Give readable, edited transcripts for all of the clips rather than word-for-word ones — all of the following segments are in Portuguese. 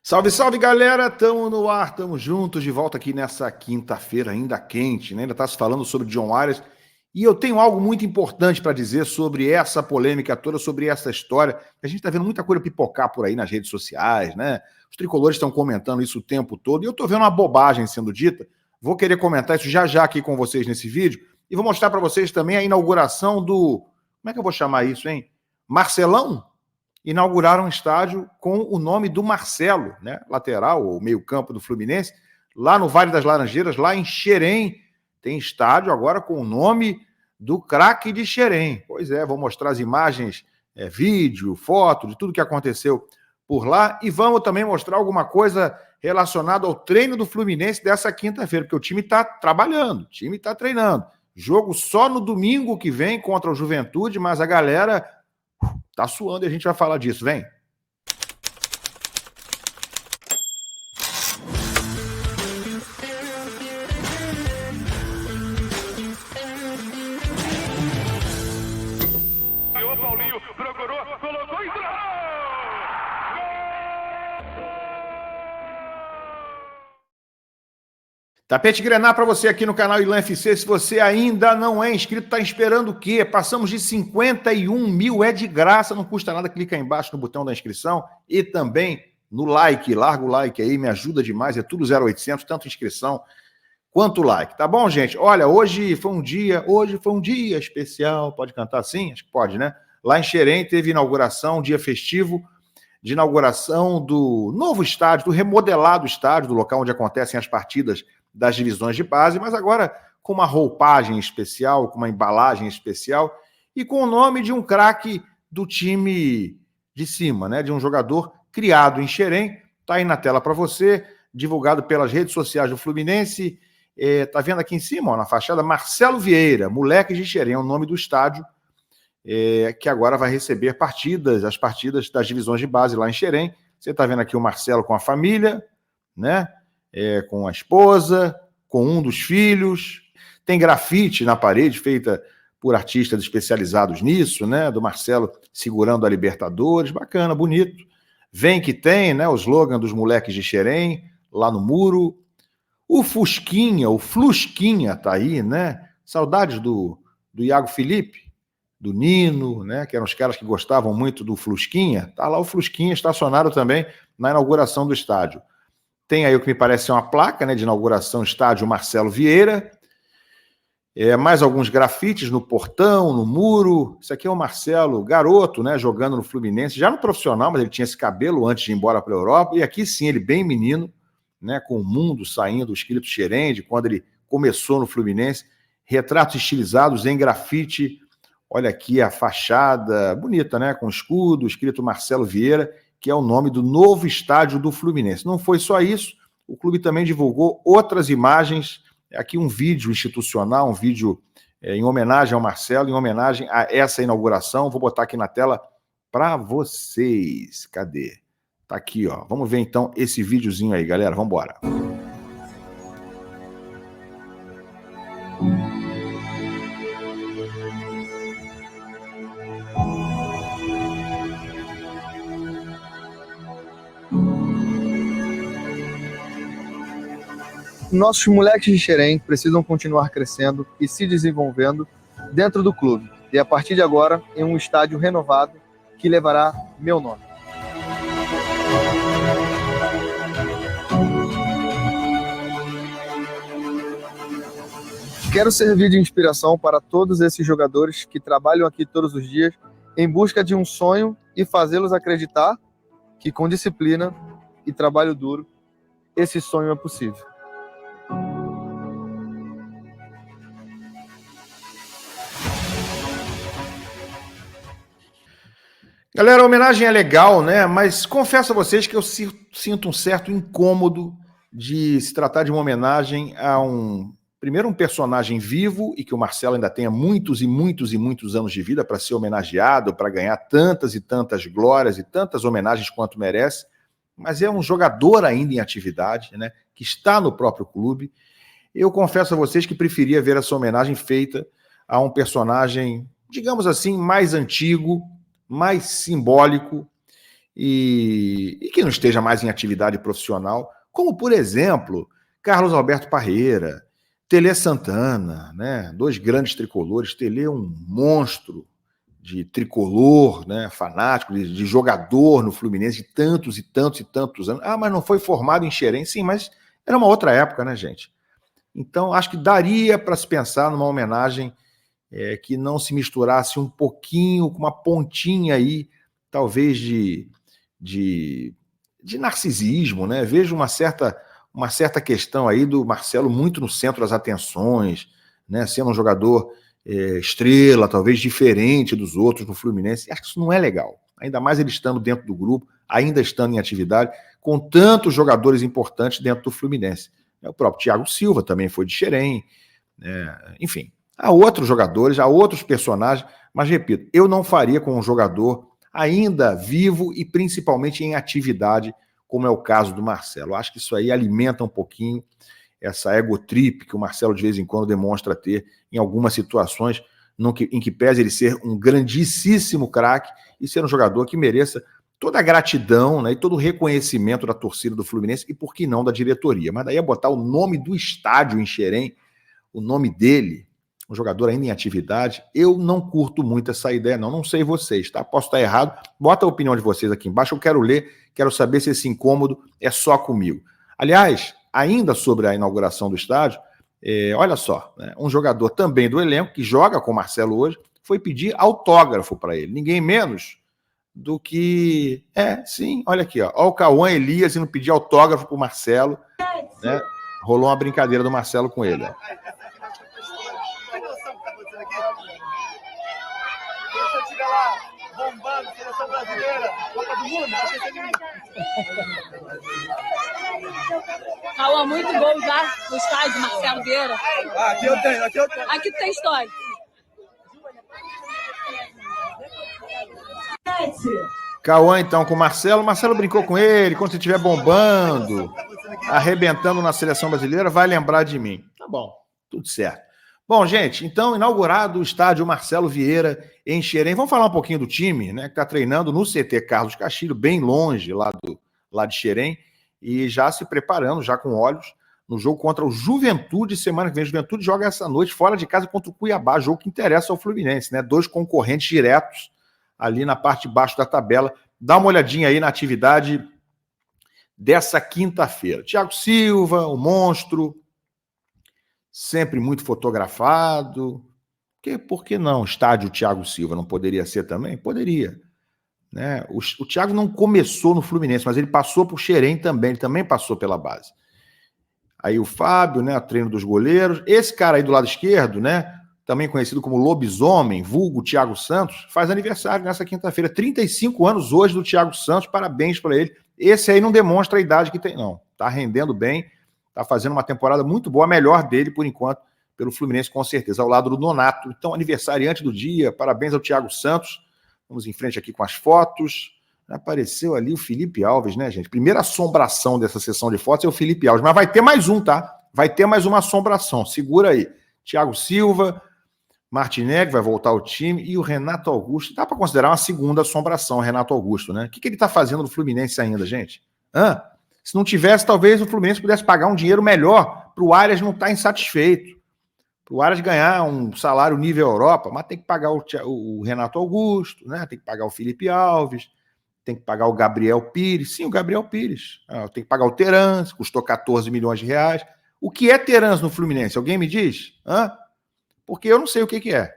Salve, salve, galera! Tamo no ar, tamo juntos, de volta aqui nessa quinta-feira ainda quente, né? Ainda tá se falando sobre John Arias. E eu tenho algo muito importante para dizer sobre essa polêmica toda, sobre essa história. A gente tá vendo muita coisa pipocar por aí nas redes sociais, né? Os tricolores estão comentando isso o tempo todo e eu tô vendo uma bobagem sendo dita. Vou querer comentar isso já aqui com vocês nesse vídeo e vou mostrar para vocês também a inauguração do... Como é que eu vou chamar isso, hein? Marcelão? Inauguraram um estádio com o nome do Marcelo, né? Lateral, ou meio-campo do Fluminense, lá no Vale das Laranjeiras, lá em Xerém. Tem estádio agora com o nome do craque de Xerém. Pois é, vou mostrar as imagens, vídeo, foto, de tudo que aconteceu por lá. E vamos também mostrar alguma coisa relacionada ao treino do Fluminense dessa quinta-feira, porque o time está trabalhando, o time está treinando. Jogo só no domingo que vem contra o Juventude, mas a galera... tá suando e a gente vai falar disso, vem. O Paulinho procurou, colocou e entrou! Tapete Grená para você aqui no canal Ilan FC. Se você ainda não é inscrito, tá esperando o quê? Passamos de 51 mil, é de graça, não custa nada. Clica aí embaixo no botão da inscrição e também no like. Larga o like aí, me ajuda demais. É tudo 0800, tanto inscrição quanto like. Tá bom, gente? Olha, hoje foi um dia especial. Pode cantar assim? Acho que pode, né? Lá em Xerém teve inauguração, dia festivo de inauguração do novo estádio, do remodelado estádio, do local onde acontecem as partidas das divisões de base, mas agora com uma roupagem especial, com uma embalagem especial e com o nome de um craque do time de cima, né? De um jogador criado em Xerém. Tá aí na tela para você, divulgado pelas redes sociais do Fluminense. Tá vendo aqui em cima, ó, na fachada, Marcelo Vieira, moleque de Xerém, é o nome do estádio, que agora vai receber as partidas das divisões de base lá em Xerém. Você tá vendo aqui o Marcelo com a família, né? Com a esposa, com um dos filhos. Tem grafite na parede feita por artistas especializados nisso, né? Do Marcelo segurando a Libertadores, bacana, bonito. Vem que tem, né? O slogan dos moleques de Xerém, lá no muro. O Flusquinha tá aí, né? Saudades do Iago Felipe, do Nino, né? Que eram os caras que gostavam muito do Flusquinha. Tá lá o Flusquinha estacionado também na inauguração do estádio. Tem aí o que me parece ser uma placa, né, de inauguração, estádio Marcelo Vieira. Mais alguns grafites no portão, no muro. Isso aqui é o Marcelo, garoto, né, jogando no Fluminense, já no profissional, mas ele tinha esse cabelo antes de ir embora para a Europa. E aqui sim, ele bem menino, né, com o mundo saindo, escrito Xerém, de quando ele começou no Fluminense. Retratos estilizados em grafite. Olha aqui a fachada, bonita, né, com escudo, escrito Marcelo Vieira, que é o nome do novo estádio do Fluminense. Não foi só isso, o clube também divulgou outras imagens, aqui um vídeo institucional, um vídeo em homenagem ao Marcelo, em homenagem a essa inauguração. Vou botar aqui na tela para vocês. Cadê? Tá aqui, ó. Vamos ver então esse videozinho aí, galera. Vamos embora. Nossos moleques de Xerém precisam continuar crescendo e se desenvolvendo dentro do clube. E a partir de agora, em um estádio renovado que levará meu nome. Quero servir de inspiração para todos esses jogadores que trabalham aqui todos os dias em busca de um sonho e fazê-los acreditar que com disciplina e trabalho duro, esse sonho é possível. Galera, a homenagem é legal, né? Mas confesso a vocês que eu sinto um certo incômodo de se tratar de uma homenagem a primeiro, um personagem vivo e que o Marcelo ainda tenha muitos e muitos e muitos anos de vida para ser homenageado, para ganhar tantas e tantas glórias e tantas homenagens quanto merece, mas é um jogador ainda em atividade, né? Que está no próprio clube. Eu confesso a vocês que preferia ver essa homenagem feita a um personagem, digamos assim, mais antigo, mais simbólico e que não esteja mais em atividade profissional, como, por exemplo, Carlos Alberto Parreira, Tele Santana, né? 2 grandes tricolores. Tele é um monstro de tricolor, né? Fanático, de jogador no Fluminense de tantos e tantos e tantos anos. Mas não foi formado em Xerém? Sim, mas era uma outra época, né, gente? Então, acho que daria para se pensar numa homenagem que não se misturasse um pouquinho, com uma pontinha aí, talvez de narcisismo, né? Vejo uma certa questão aí do Marcelo muito no centro das atenções, né? Sendo um jogador estrela, talvez diferente dos outros no Fluminense. Acho que isso não é legal. Ainda mais ele estando dentro do grupo, ainda estando em atividade, com tantos jogadores importantes dentro do Fluminense. O próprio Thiago Silva também foi de Xerém. Enfim, há outros jogadores, há outros personagens, mas repito, eu não faria com um jogador ainda vivo e principalmente em atividade, como é o caso do Marcelo. Acho que isso aí alimenta um pouquinho essa egotrip que o Marcelo de vez em quando demonstra ter em algumas situações em que pese ele ser um grandíssimo craque e ser um jogador que mereça toda a gratidão, né, e todo o reconhecimento da torcida do Fluminense e, por que não, da diretoria. Mas daí é botar o nome do estádio em Xerém, o nome dele, um jogador ainda em atividade, eu não curto muito essa ideia, não. Não sei vocês, tá? Posso estar errado. Bota a opinião de vocês aqui embaixo, eu quero ler, quero saber se esse incômodo é só comigo. Aliás, ainda sobre a inauguração do estádio, olha só, né, um jogador também do elenco, que joga com o Marcelo hoje, foi pedir autógrafo para ele. Ninguém menos do que... sim, olha aqui, ó. Olha o Cauã Elias indo pedir autógrafo para o Marcelo, né? Rolou uma brincadeira do Marcelo com ele, ó. Se eu estiver lá bombando, seleção brasileira, Copa do Mundo, vai ser de mim. Cauã, muito gol já no estádio, Marcelo Vieira. Aqui eu tenho. Aqui tem história. Cauã, então, com o Marcelo. Marcelo brincou com ele. Quando você estiver bombando, arrebentando na seleção brasileira, vai lembrar de mim. Tá bom, tudo certo. Bom, gente, então, inaugurado o estádio Marcelo Vieira em Xerém. Vamos falar um pouquinho do time, né, que está treinando no CT Carlos Castilho, bem longe lá de Xerém, e já se preparando, já com olhos, no jogo contra o Juventude, semana que vem. O Juventude joga essa noite fora de casa contra o Cuiabá, jogo que interessa ao Fluminense, né? 2 concorrentes diretos ali na parte de baixo da tabela. Dá uma olhadinha aí na atividade dessa quinta-feira. Thiago Silva, o monstro, sempre muito fotografado. Por que não? Estádio Thiago Silva não poderia ser também? Poderia. Né? O Thiago não começou no Fluminense, mas ele passou por Xerém também, ele também passou pela base. Aí o Fábio, né, treino dos goleiros. Esse cara aí do lado esquerdo, né, também conhecido como Lobisomem, vulgo Thiago Santos, faz aniversário nessa quinta-feira. 35 anos hoje do Thiago Santos, parabéns para ele. Esse aí não demonstra a idade que tem, não. Tá rendendo bem, tá fazendo uma temporada muito boa, a melhor dele, por enquanto, pelo Fluminense, com certeza, ao lado do Nonato. Então, aniversariante do dia, parabéns ao Thiago Santos. Vamos em frente aqui com as fotos. Apareceu ali o Felipe Alves, né, gente? Primeira assombração dessa sessão de fotos é o Felipe Alves, mas vai ter mais um, tá? Vai ter mais uma assombração, segura aí. Thiago Silva, Martinelli vai voltar ao time e o Renato Augusto. Dá para considerar uma segunda assombração, o Renato Augusto, né? O que ele tá fazendo no Fluminense ainda, gente? Se não tivesse, talvez o Fluminense pudesse pagar um dinheiro melhor para o Arias não estar insatisfeito. Para o Arias ganhar um salário nível Europa, mas tem que pagar o Renato Augusto, né? Tem que pagar o Felipe Alves, tem que pagar o Gabriel Pires. Sim, o Gabriel Pires. Tem que pagar o Terans, custou 14 milhões de reais. O que é Terans no Fluminense? Alguém me diz? Porque eu não sei o que é.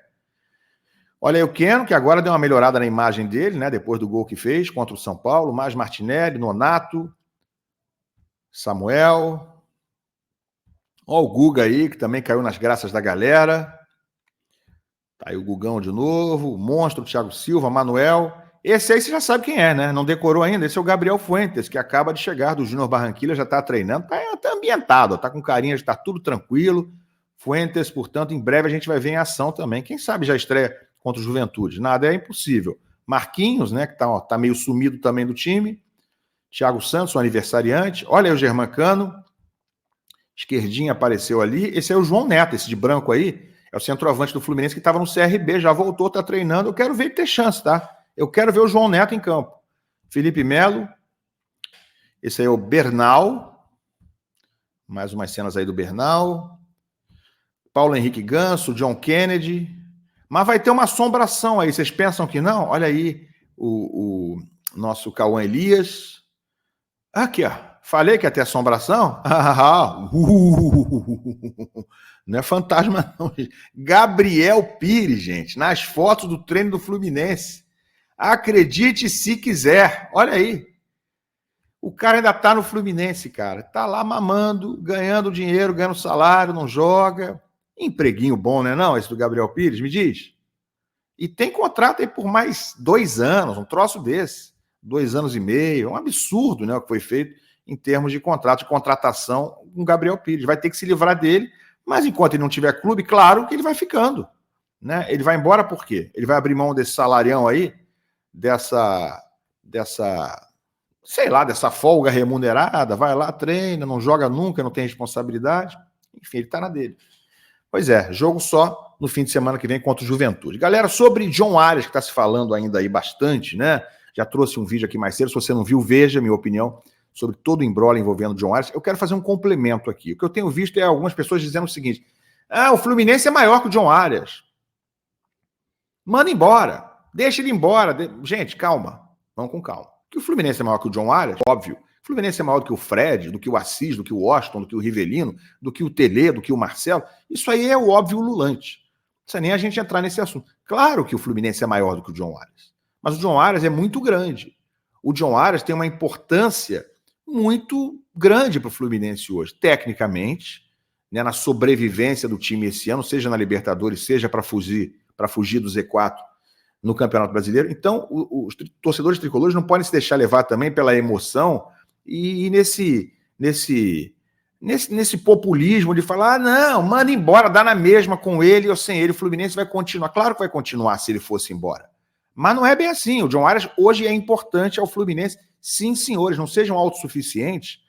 Olha aí o Keno, que agora deu uma melhorada na imagem dele, né? Depois do gol que fez contra o São Paulo. Mais Martinelli, Nonato, Samuel. Olha o Guga aí, que também caiu nas graças da galera. Tá aí o Gugão de novo, o monstro, o Thiago Silva, Manuel. Esse aí você já sabe quem é, né? Não decorou ainda. Esse é o Gabriel Fuentes, que acaba de chegar do Júnior Barranquilla, já está treinando. Tá ambientado, tá com carinha de estar tudo tranquilo. Fuentes, portanto, em breve a gente vai ver em ação também. Quem sabe já estreia contra o Juventude. Nada é impossível. Marquinhos, né, que tá meio sumido também do time. Thiago Santos, o aniversariante. Olha aí o Germancano. Esquerdinha apareceu ali. Esse é o João Neto, esse de branco aí. É o centroavante do Fluminense que estava no CRB, já voltou, tá treinando. Eu quero ver ele ter chance, tá? Eu quero ver o João Neto em campo. Felipe Melo. Esse aí é o Bernal. Mais umas cenas aí do Bernal. Paulo Henrique Ganso, John Kennedy. Mas vai ter uma assombração aí. Vocês pensam que não? Olha aí o nosso Cauã Elias. Aqui, ó. Falei que ia ter assombração? Não é fantasma, não. Gabriel Pires, gente, nas fotos do treino do Fluminense. Acredite se quiser. Olha aí. O cara ainda tá no Fluminense, cara. Tá lá mamando, ganhando dinheiro, ganhando salário, não joga. Empreguinho bom, né? Não, esse do Gabriel Pires, me diz. E tem contrato aí por mais 2 anos, um troço desse. 2 anos e meio. É um absurdo, né, o que foi feito em termos de contrato, de contratação com o Gabriel Pires. Vai ter que se livrar dele, mas enquanto ele não tiver clube, claro que ele vai ficando. Né? Ele vai embora por quê? Ele vai abrir mão desse salarião aí, dessa folga remunerada, vai lá, treina, não joga nunca, não tem responsabilidade. Enfim, ele tá na dele. Pois é, jogo só no fim de semana que vem contra o Juventude. Galera, sobre John Arias, que está se falando ainda aí bastante, né? Já trouxe um vídeo aqui mais cedo, se você não viu, veja minha opinião sobre todo o imbróglio envolvendo John Arias. Eu quero fazer um complemento aqui. O que eu tenho visto é algumas pessoas dizendo o seguinte: o Fluminense é maior que o John Arias. Manda embora. Deixa ele embora. Gente, calma. Vamos com calma. Que o Fluminense é maior que o John Arias, óbvio. O Fluminense é maior do que o Fred, do que o Assis, do que o Washington, do que o Rivelino, do que o Tele, do que o Marcelo. Isso aí é o óbvio ululante. Não precisa nem a gente entrar nesse assunto. Claro que o Fluminense é maior do que o John Arias. Mas o John Arias é muito grande. O John Arias tem uma importância muito grande para o Fluminense hoje, tecnicamente, né, na sobrevivência do time esse ano, seja na Libertadores, seja para fugir do Z4 no Campeonato Brasileiro. Então, os torcedores tricolores não podem se deixar levar também pela emoção e nesse populismo de falar, não, manda embora, dá na mesma com ele ou sem ele, o Fluminense vai continuar. Claro que vai continuar se ele fosse embora. Mas não é bem assim. O John Arias hoje é importante ao Fluminense. Sim, senhores, não sejam autossuficientes,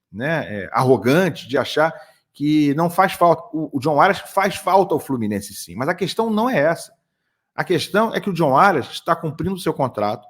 né, arrogantes de achar que não faz falta. O John Arias faz falta ao Fluminense, sim. Mas a questão não é essa. A questão é que o John Arias está cumprindo o seu contrato.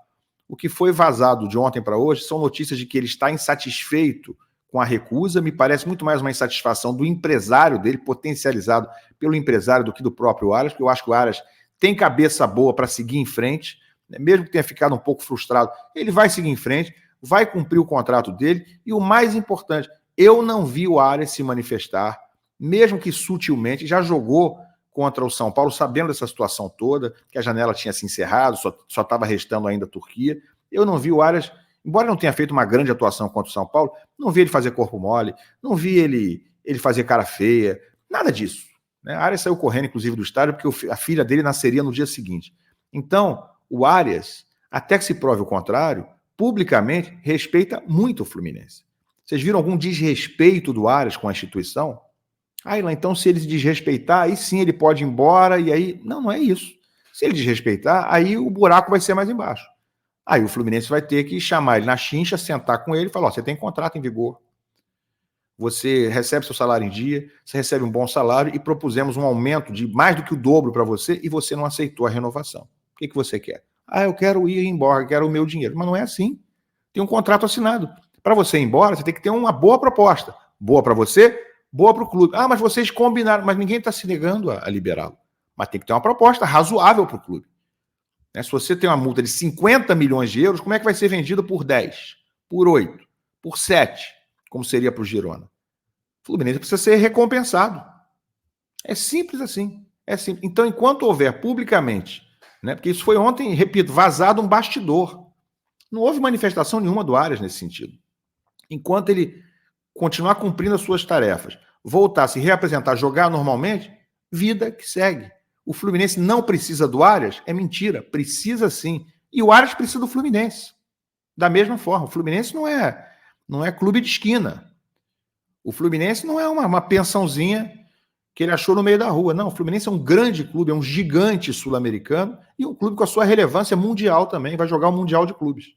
O que foi vazado de ontem para hoje são notícias de que ele está insatisfeito com a recusa. Me parece muito mais uma insatisfação do empresário dele, potencializado pelo empresário, do que do próprio Arias, porque eu acho que o Arias tem cabeça boa para seguir em frente, né? Mesmo que tenha ficado um pouco frustrado, ele vai seguir em frente, vai cumprir o contrato dele, e o mais importante, eu não vi o Arias se manifestar, mesmo que sutilmente, já jogou contra o São Paulo, sabendo dessa situação toda, que a janela tinha se encerrado, só estava restando ainda a Turquia. Eu não vi o Arias, embora não tenha feito uma grande atuação contra o São Paulo, não vi ele fazer corpo mole, não vi ele fazer cara feia, nada disso. Né? A Arias saiu correndo, inclusive, do estádio, porque a filha dele nasceria no dia seguinte. Então, o Arias, até que se prove o contrário, publicamente respeita muito o Fluminense. Vocês viram algum desrespeito do Arias com a instituição? Então se ele se desrespeitar, aí sim ele pode ir embora, e aí... Não é isso. Se ele desrespeitar, aí o buraco vai ser mais embaixo. Aí o Fluminense vai ter que chamar ele na chincha, sentar com ele e falar, você tem contrato em vigor, você recebe seu salário em dia, você recebe um bom salário e propusemos um aumento de mais do que o dobro para você e você não aceitou a renovação. O que você quer? Eu quero ir embora, quero o meu dinheiro. Mas não é assim. Tem um contrato assinado. Para você ir embora, você tem que ter uma boa proposta. Boa para você, boa para o clube. Mas vocês combinaram. Mas ninguém está se negando a liberá-lo. Mas tem que ter uma proposta razoável para o clube. Se você tem uma multa de 50 milhões de euros, como é que vai ser vendido por 10? Por 8? Por 7? Como seria para o Girona? O Fluminense precisa ser recompensado. É simples assim. É simples. Então, enquanto houver publicamente, porque isso foi ontem, repito, vazado um bastidor. Não houve manifestação nenhuma do Arias nesse sentido. Enquanto ele continuar cumprindo as suas tarefas, voltar a se reapresentar, jogar normalmente, vida que segue. O Fluminense não precisa do Arias? É mentira, precisa sim. E o Arias precisa do Fluminense. Da mesma forma, o Fluminense não é clube de esquina. O Fluminense não é uma pensãozinha que ele achou no meio da rua. Não, o Fluminense é um grande clube, é um gigante sul-americano e um clube com a sua relevância mundial também, vai jogar o Mundial de Clubes.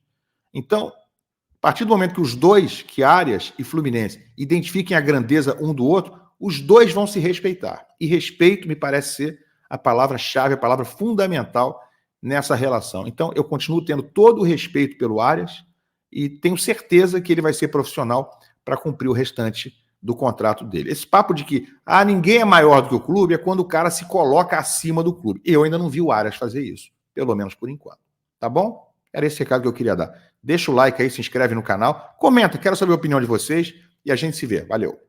Então, a partir do momento que os dois, que Arias e Fluminense, identifiquem a grandeza um do outro, os dois vão se respeitar. E respeito me parece ser a palavra-chave, a palavra fundamental nessa relação. Então, eu continuo tendo todo o respeito pelo Arias, e tenho certeza que ele vai ser profissional para cumprir o restante do contrato dele. Esse papo de que ninguém é maior do que o clube é quando o cara se coloca acima do clube. Eu ainda não vi o Arias fazer isso, pelo menos por enquanto. Tá bom? Era esse recado que eu queria dar. Deixa o like aí, se inscreve no canal, comenta, quero saber a opinião de vocês e a gente se vê. Valeu!